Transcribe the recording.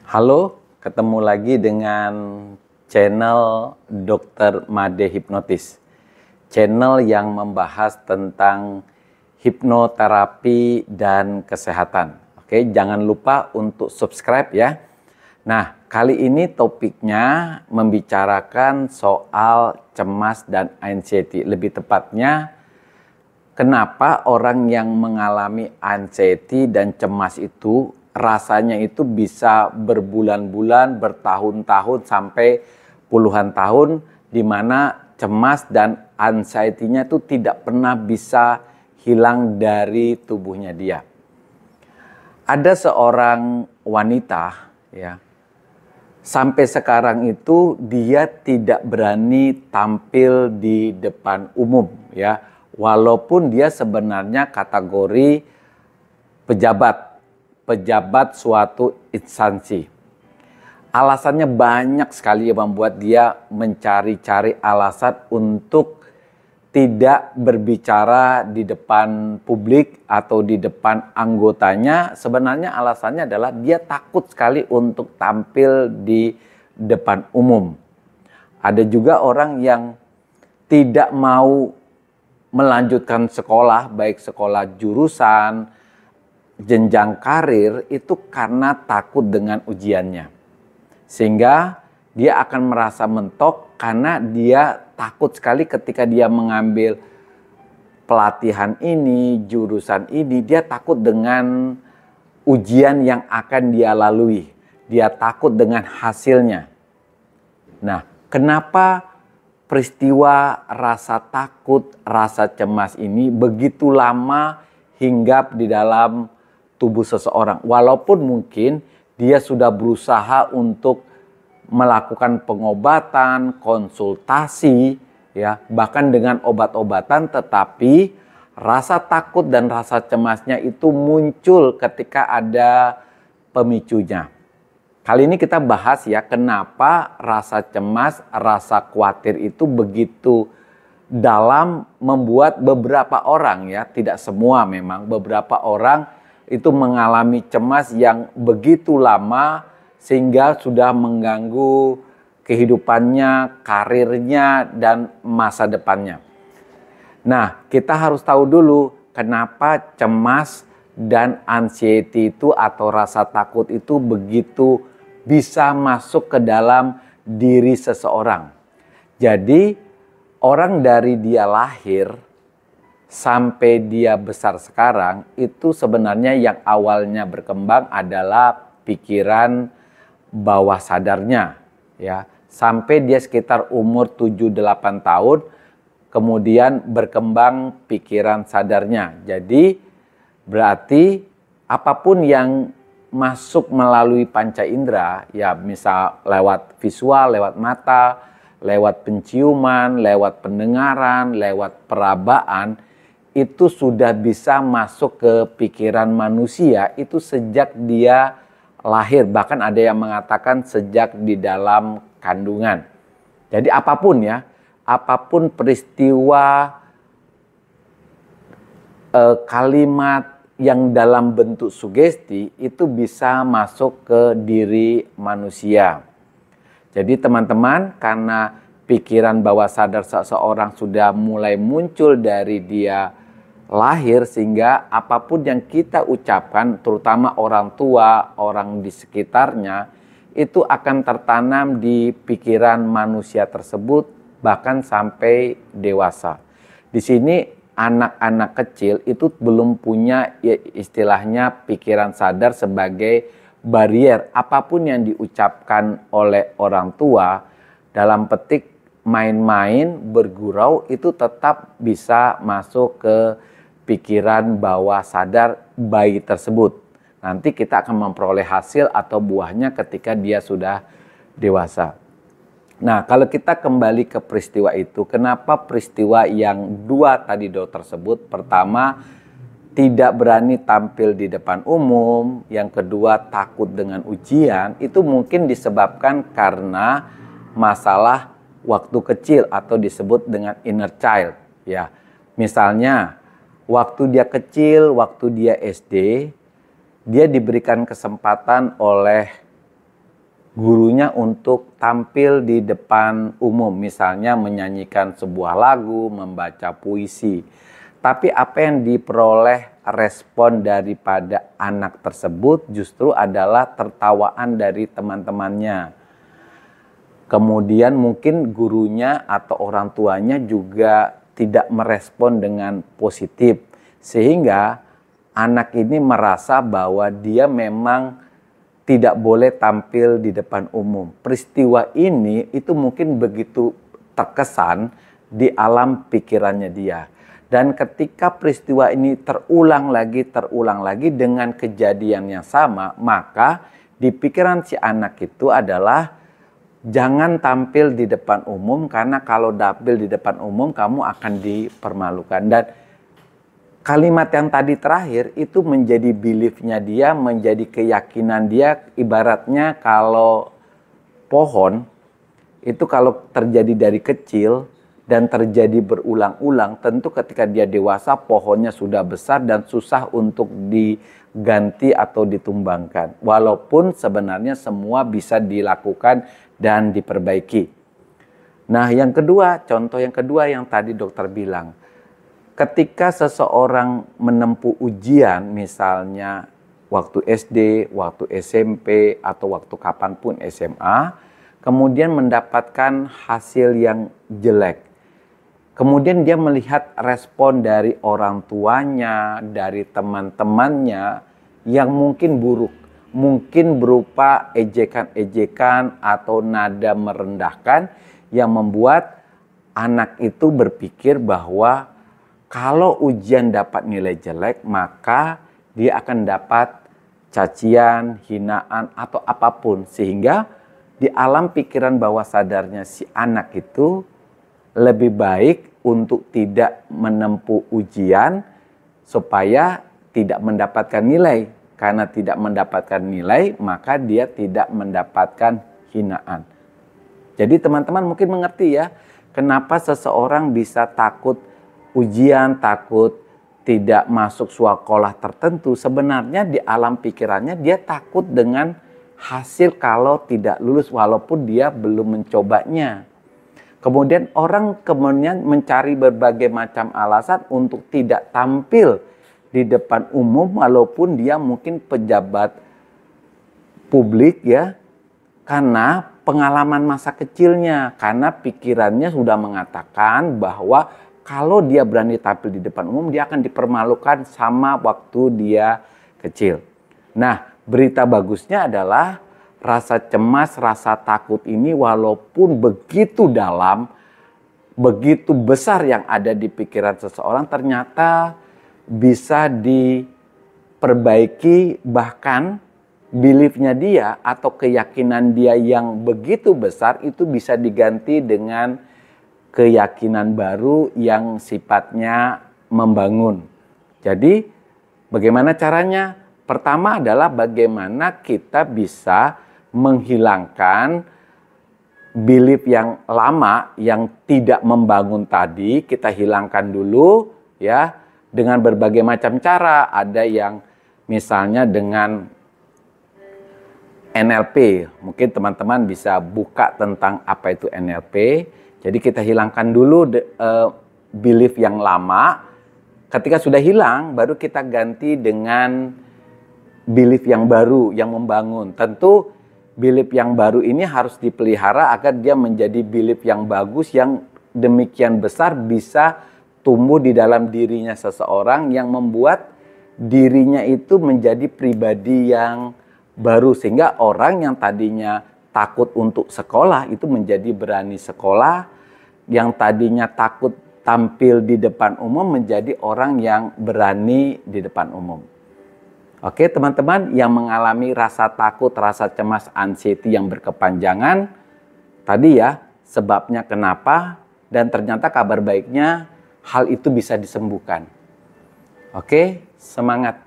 Halo, ketemu lagi dengan channel Dr. Made Hipnotis. Channel yang membahas tentang hipnoterapi dan kesehatan. Oke, jangan lupa untuk subscribe ya. Nah, kali ini topiknya membicarakan soal cemas dan anxiety. Lebih tepatnya, kenapa orang yang mengalami anxiety dan cemas itu rasanya itu bisa berbulan-bulan, bertahun-tahun sampai puluhan tahun, di mana cemas dan anxiety-nya itu tidak pernah bisa hilang dari tubuhnya dia. Ada seorang wanita ya, sampai sekarang itu dia tidak berani tampil di depan umum ya, walaupun dia sebenarnya kategori pejabat suatu instansi. Alasannya banyak sekali yang membuat dia mencari-cari alasan untuk tidak berbicara di depan publik atau di depan anggotanya. Sebenarnya alasannya adalah dia takut sekali untuk tampil di depan umum. Ada juga orang yang tidak mau melanjutkan sekolah, baik sekolah jurusan, jenjang karir, itu karena takut dengan ujiannya. Sehingga dia akan merasa mentok karena dia takut sekali ketika dia mengambil pelatihan ini, jurusan ini, dia takut dengan ujian yang akan dia lalui. Dia takut dengan hasilnya. Nah, kenapa peristiwa rasa takut, rasa cemas ini begitu lama hinggap di dalam tubuh seseorang, walaupun mungkin dia sudah berusaha untuk melakukan pengobatan, konsultasi, ya, bahkan dengan obat-obatan, tetapi rasa takut dan rasa cemasnya itu muncul ketika ada pemicunya. Kali ini kita bahas ya, kenapa rasa cemas, rasa khawatir itu begitu dalam membuat beberapa orang ya, tidak semua memang, beberapa orang itu mengalami cemas yang begitu lama sehingga sudah mengganggu kehidupannya, karirnya, dan masa depannya. Nah, kita harus tahu dulu kenapa cemas dan anxiety itu atau rasa takut itu begitu bisa masuk ke dalam diri seseorang. Jadi, orang dari dia lahir sampai dia besar sekarang itu sebenarnya yang awalnya berkembang adalah pikiran bawah sadarnya ya, sampai dia sekitar umur 7-8 tahun kemudian berkembang pikiran sadarnya. Jadi berarti apapun yang masuk melalui panca indera ya, misal lewat visual, lewat mata, lewat penciuman, lewat pendengaran, lewat perabaan, itu sudah bisa masuk ke pikiran manusia itu sejak dia lahir. Bahkan ada yang mengatakan sejak di dalam kandungan. Jadi apapun ya, apapun peristiwa, kalimat yang dalam bentuk sugesti itu bisa masuk ke diri manusia. Jadi teman-teman, karena pikiran bawah sadar seseorang sudah mulai muncul dari dia lahir, sehingga apapun yang kita ucapkan, terutama orang tua, orang di sekitarnya, itu akan tertanam di pikiran manusia tersebut bahkan sampai dewasa. Di sini anak-anak kecil itu belum punya istilahnya pikiran sadar sebagai barier. Apapun yang diucapkan oleh orang tua, dalam petik main-main, bergurau, itu tetap bisa masuk ke pikiran bawah sadar bayi tersebut. Nanti kita akan memperoleh hasil atau buahnya ketika dia sudah dewasa. Nah, kalau kita kembali ke peristiwa itu, kenapa peristiwa yang dua tadi tersebut? Pertama, tidak berani tampil di depan umum. Yang kedua, takut dengan ujian. Itu mungkin disebabkan karena masalah waktu kecil atau disebut dengan inner child. Ya, misalnya waktu dia kecil, waktu dia SD, dia diberikan kesempatan oleh gurunya untuk tampil di depan umum, misalnya menyanyikan sebuah lagu, membaca puisi. Tapi apa yang diperoleh respon daripada anak tersebut justru adalah tertawaan dari teman-temannya. Kemudian mungkin gurunya atau orang tuanya juga tidak merespon dengan positif. Sehingga anak ini merasa bahwa dia memang tidak boleh tampil di depan umum. Peristiwa ini itu mungkin begitu terkesan di alam pikirannya dia. Dan ketika peristiwa ini terulang lagi dengan kejadian yang sama, maka di pikiran si anak itu adalah jangan tampil di depan umum, karena kalau tampil di depan umum kamu akan dipermalukan. Dan kalimat yang tadi terakhir itu menjadi beliefnya dia, menjadi keyakinan dia. Ibaratnya kalau pohon itu kalau terjadi dari kecil dan terjadi berulang-ulang, tentu ketika dia dewasa pohonnya sudah besar dan susah untuk diganti atau ditumbangkan. Walaupun sebenarnya semua bisa dilakukan dan diperbaiki. Nah, yang kedua, contoh yang kedua yang tadi dokter bilang, ketika seseorang menempuh ujian, misalnya waktu SD, waktu SMP, atau waktu kapanpun SMA, kemudian mendapatkan hasil yang jelek. Kemudian dia melihat respon dari orang tuanya, dari teman-temannya yang mungkin buruk. Mungkin berupa ejekan-ejekan atau nada merendahkan yang membuat anak itu berpikir bahwa kalau ujian dapat nilai jelek, maka dia akan dapat cacian, hinaan, atau apapun. Sehingga di alam pikiran bawah sadarnya si anak itu lebih baik untuk tidak menempuh ujian supaya tidak mendapatkan nilai. Karena tidak mendapatkan nilai, maka dia tidak mendapatkan hinaan. Jadi teman-teman mungkin mengerti ya, kenapa seseorang bisa takut ujian, takut tidak masuk sekolah tertentu. Sebenarnya di alam pikirannya dia takut dengan hasil kalau tidak lulus walaupun dia belum mencobanya. Kemudian orang kemudian mencari berbagai macam alasan untuk tidak tampil di depan umum walaupun dia mungkin pejabat publik ya. Karena pengalaman masa kecilnya, karena pikirannya sudah mengatakan bahwa kalau dia berani tampil di depan umum, dia akan dipermalukan sama waktu dia kecil. Nah, berita bagusnya adalah rasa cemas, rasa takut ini walaupun begitu dalam, begitu besar yang ada di pikiran seseorang, ternyata bisa diperbaiki, bahkan beliefnya dia atau keyakinan dia yang begitu besar itu bisa diganti dengan keyakinan baru yang sifatnya membangun. Jadi bagaimana caranya? Pertama adalah bagaimana kita bisa menghilangkan belief yang lama yang tidak membangun tadi. Kita hilangkan dulu ya dengan berbagai macam cara. Ada yang misalnya dengan NLP. Mungkin teman-teman bisa buka tentang apa itu NLP. Jadi kita hilangkan dulu belief yang lama. Ketika sudah hilang, baru kita ganti dengan belief yang baru, yang membangun. Tentu belief yang baru ini harus dipelihara agar dia menjadi belief yang bagus, yang demikian besar bisa tumbuh di dalam dirinya seseorang, yang membuat dirinya itu menjadi pribadi yang baru. Sehingga orang yang tadinya takut untuk sekolah itu menjadi berani sekolah, yang tadinya takut tampil di depan umum menjadi orang yang berani di depan umum. Oke teman-teman, yang mengalami rasa takut, rasa cemas, anxiety yang berkepanjangan, tadi ya sebabnya kenapa, dan ternyata kabar baiknya hal itu bisa disembuhkan. Oke, semangat.